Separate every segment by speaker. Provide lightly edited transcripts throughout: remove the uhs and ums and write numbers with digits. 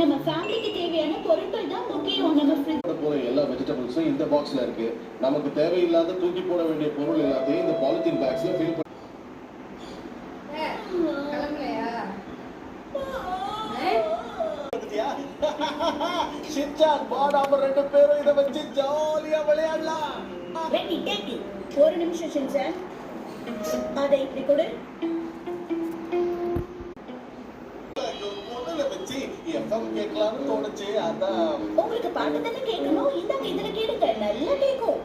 Speaker 1: நம்ம ஃபேமிலிக்கு தேவையான பொருட்கள் தான் முக்கியம். நம்ம ஃப்ரிட்ஜ்
Speaker 2: போற எல்லா வெஜிடபிள்ஸும் இந்த பாக்ஸ்ல இருக்கு. நமக்கு தேவையில்லாத தூக்கி போட வேண்டிய பொருள் எல்லாத்தையும் இந்த பாலித்தீன் பேக்ஸ்ல ஃபில் பண்ணி ஷின்சான் பாடாம ரெண்டு பேரும் இத வச்சு ஜாலியா விளையாடலாம்.
Speaker 1: Ready take it. ஒரு நிமிஷம் ஷின்சான், அதை இப்படி கொடு.
Speaker 2: முதல்ல வச்சு எஃப்எம் கேட்கலாம்னு தோணுச்சு. அதான்
Speaker 1: உங்களுக்கு பாட்டு தானே கேட்கணும். இந்தாங்க இதுல கேளுங்க, நல்லா கேட்கும்.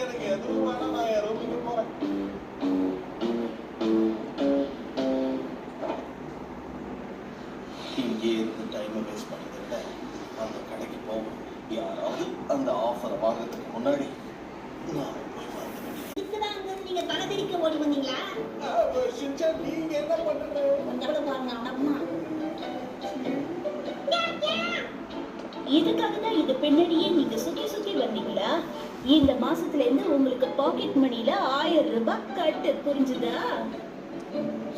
Speaker 2: எனக்கு எதுவும் வேணாம், நான் என் ரூமுக்கு போறேன். இங்கே இருந்து டைமை வேஸ்ட் பண்ணுறதை விட அந்த கடைக்கு போகும். யாராவது அந்த ஆஃபரை வாங்குறதுக்கு முன்னாடி நான் போய் வாங்க வேண்டியது.
Speaker 1: நீங்க பணத்திரிக்க ஓடி வந்தீங்களா?
Speaker 2: நீங்க என்ன பண்றது?
Speaker 1: இதுக்காக தான் இது பின்னாடியே நீங்க சுத்தி சுத்தி வந்தீங்களா? இந்த மாசத்துல இருந்து உங்களுக்கு பாக்கெட் மணில 1000 ரூபாய் கட்டு, புரிஞ்சுதா?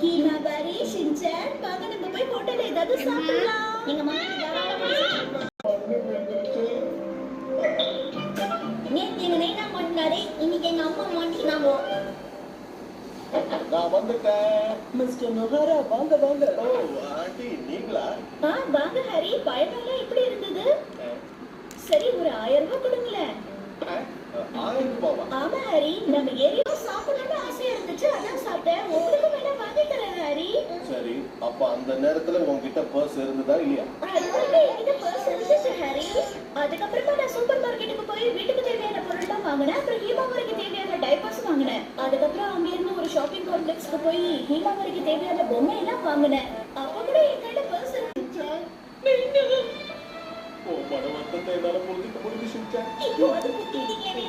Speaker 1: ஹீமாபாரி, ஷின்சான், வாங்க நம்ம போய் ஹோட்டல்ல ஏதாவது சாப்பிடலாம். நீங்க நேத்து எங்க நைனா மாட்டினாரு, இன்னைக்கு எங்க அம்மா மாட்டினாங்க.
Speaker 2: நான் வந்துட்டேன்.
Speaker 3: மிஸ்டர் நொஹாரா, வாங்க வாங்க.
Speaker 2: ஓ ஆண்டி, நீங்களா?
Speaker 1: வாங்க ஹரி, பயணம்லாம் எப்படி இருந்தது? சரி, ஒரு 1000 ரூபாய் கொடுங்களேன்.
Speaker 2: 1000 ரூபாவா?
Speaker 1: ஆமா ஹரி, நம்ம ஏரியா சாப்பிடணும்னு ஆசையா இருந்துச்சு, அதான் சாப்பிட்டேன். உங்களுக்கு வேணா வாங்கி தரேன் ஹரி.
Speaker 2: சரி, அப்ப அந்த நேரத்துல உங்ககிட்ட பர்ஸ் இருந்ததா இல்லையா?
Speaker 1: என்கிட்ட பர்ஸ் இருந்துச்சு ஹரி. அதுக்கப்புறமா நான் சூப்பர் மார்க்கெட்டுக்கு போய் வீட்டுக்கு தேவையான பொருள்லாம் வாங்கினேன். அப்புறம் ஹீமாவரிக்கு தேவையான டைப்பர்ஸ் வாங்கினேன். அதுக்கப்புறம் அங்க இருந்து ஒரு ஷாப்பிங் காம்ப்ளெக்ஸ்க்கு போய் ஹீமாவரிக்கு தேவையான பொம்மை எல்லாம் வாங்கினேன். அப்ப கூட என் கையில பர்ஸ் இருந்துச்சு.
Speaker 2: ஓ, மனவர்த்தத்தை என்னால புரிஞ்சுக்க முடிஞ்சுச்சா?
Speaker 1: இப்போ அது புத்திட்டீங்களே.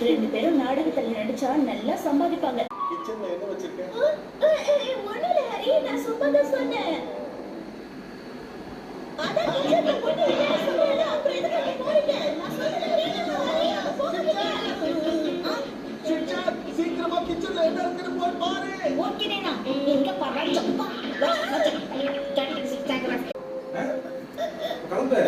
Speaker 1: ரெண்டு பேரும் நாடகத்துல நடிச்சா நல்லா சம்பாதிப்பாங்க.
Speaker 2: கிச்சன்ல என்ன வச்சிருக்கேன்?
Speaker 1: ஒண்ணும் இல்ல ஹரி, நான் சும்மா தான் சொன்னேன். அதான் கிச்சன்ல போட்டு என்ன சொன்னேன், அப்புறம் எதுக்கு போறீங்க? நான் சொன்னேன் போங்க.
Speaker 2: சீக்கிரமா கிச்சன்ல என்ன இருக்குன்னு போய் பாரு.
Speaker 1: ஓகேனா எங்க பாரு சப்பா
Speaker 4: கிளம்பு.